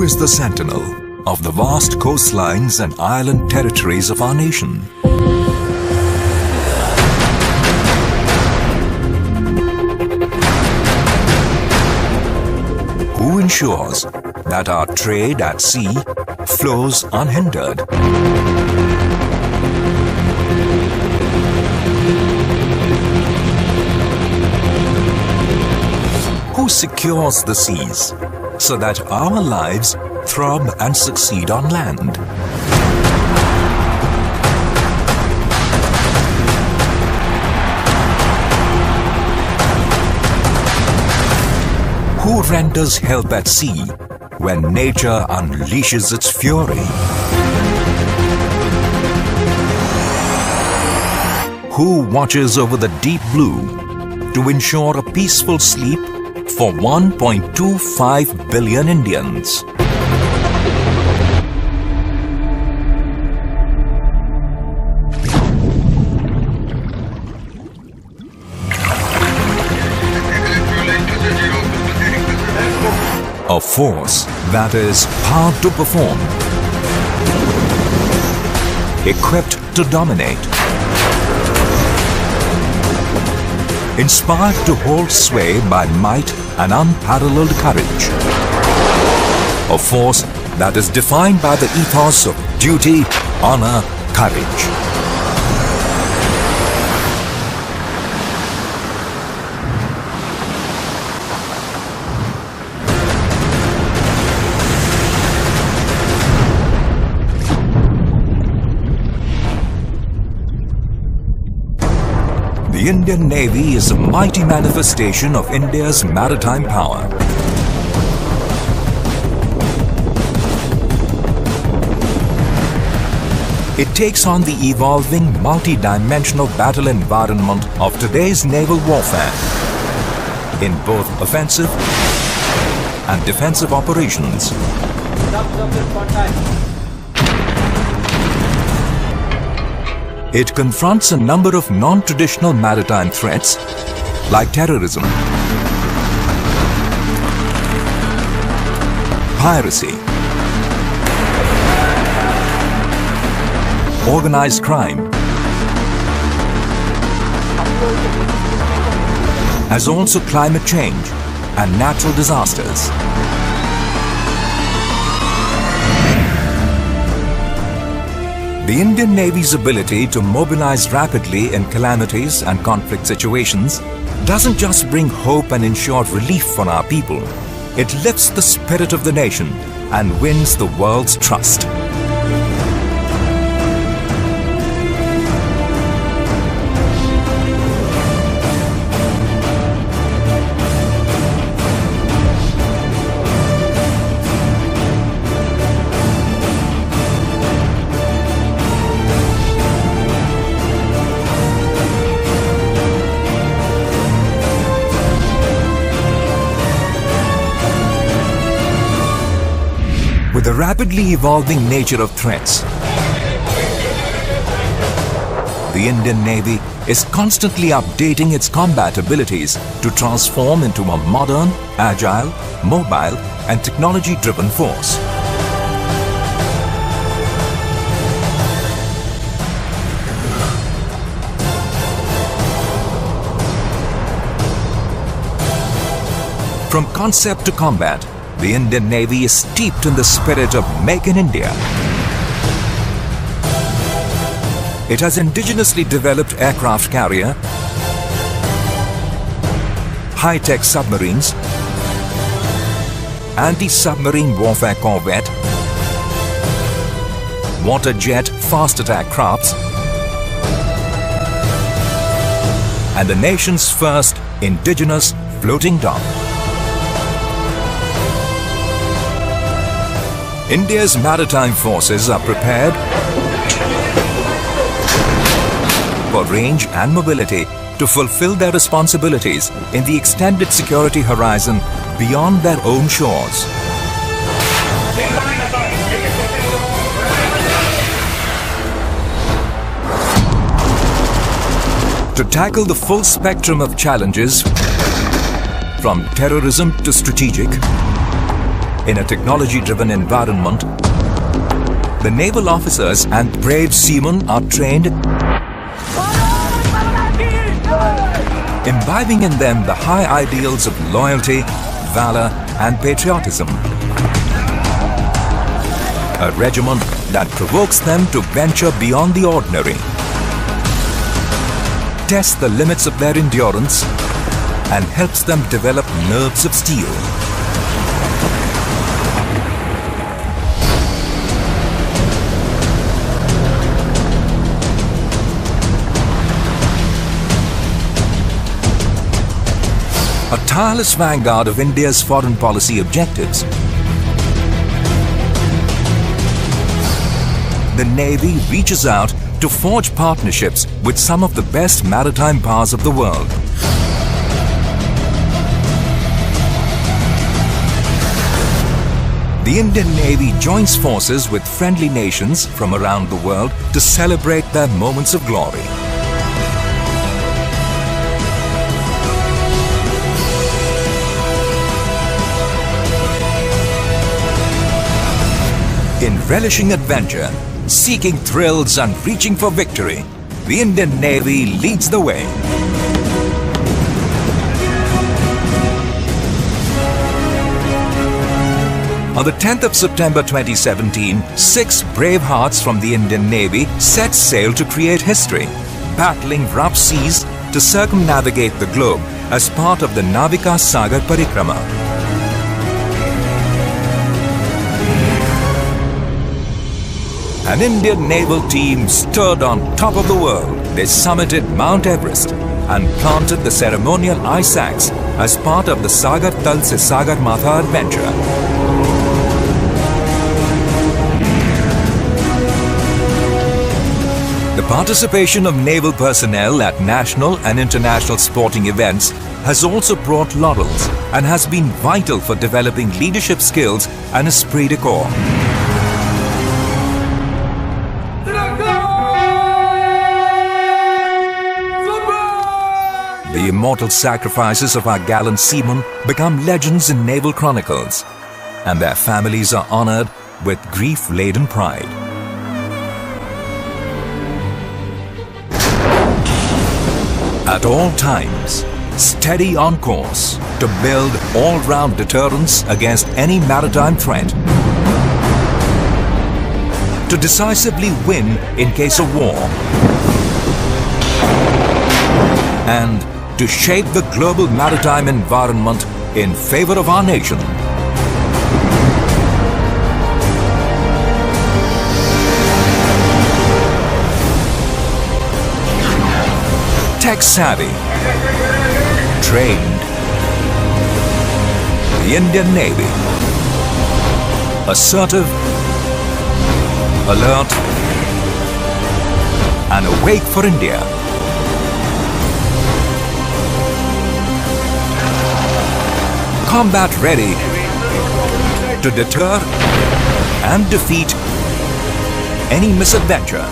Who is the sentinel of the vast coastlines and island territories of our nation? Who ensures that our trade at sea flows unhindered? Who secures the seas so that our lives throb and succeed on land? Who renders help at sea when nature unleashes its fury? Who watches over the deep blue to ensure a peaceful sleep for 1.25 billion Indians? A force that is powered to perform, equipped to dominate, inspired to hold sway by might and unparalleled courage. A force that is defined by the ethos of duty, honor, courage. The Indian Navy is a mighty manifestation of India's maritime power. It takes on the evolving, multi-dimensional battle environment of today's naval warfare in both offensive and defensive operations. It confronts a number of non-traditional maritime threats like terrorism, piracy, organized crime, as also climate change and natural disasters. The Indian Navy's ability to mobilize rapidly in calamities and conflict situations doesn't just bring hope and ensure relief for our people. It lifts the spirit of the nation and wins the world's trust. With the rapidly evolving nature of threats, the Indian Navy is constantly updating its combat abilities to transform into a modern, agile, mobile, and technology-driven force. From concept to combat, the Indian Navy is steeped in the spirit of Make in India. It has indigenously developed aircraft carrier, high-tech submarines, anti-submarine warfare corvette, water jet fast attack crafts, and the nation's first indigenous floating dock. India's maritime forces are prepared for range and mobility to fulfill their responsibilities in the extended security horizon beyond their own shores. To tackle the full spectrum of challenges, from terrorism to strategic, In a technology-driven environment, the naval officers and brave seamen are trained, imbibing in them the high ideals of loyalty, valor and patriotism. A regiment that provokes them to venture beyond the ordinary, test the limits of their endurance and helps them develop nerves of steel. A tireless vanguard of India's foreign policy objectives. The Navy reaches out to forge partnerships with some of the best maritime powers of the world. The Indian Navy joins forces with friendly nations from around the world to celebrate their moments of glory. In relishing adventure, seeking thrills and reaching for victory, the Indian Navy leads the way. On the 10th of September 2017, 6 brave hearts from the Indian Navy set sail to create history, battling rough seas to circumnavigate the globe as part of the Navika Sagar Parikrama. An Indian naval team stood on top of the world. They summited Mount Everest and planted the ceremonial ice axe as part of the Sagar Tal Se Sagar Matha adventure. The participation of naval personnel at national and international sporting events has also brought laurels and has been vital for developing leadership skills and esprit de corps. The immortal sacrifices of our gallant seamen become legends in naval chronicles, and their families are honored with grief-laden pride. At all times, steady on course to build all-round deterrence against any maritime threat, to decisively win in case of war, and to shape the global maritime environment in favor of our nation. Tech-savvy, trained, the Indian Navy, assertive, alert, and awake for India. Combat ready to deter and defeat any misadventure.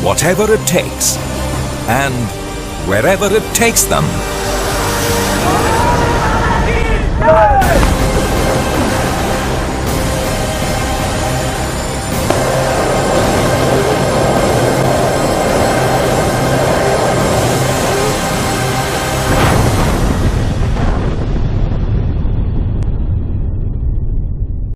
Whatever it takes and wherever it takes them.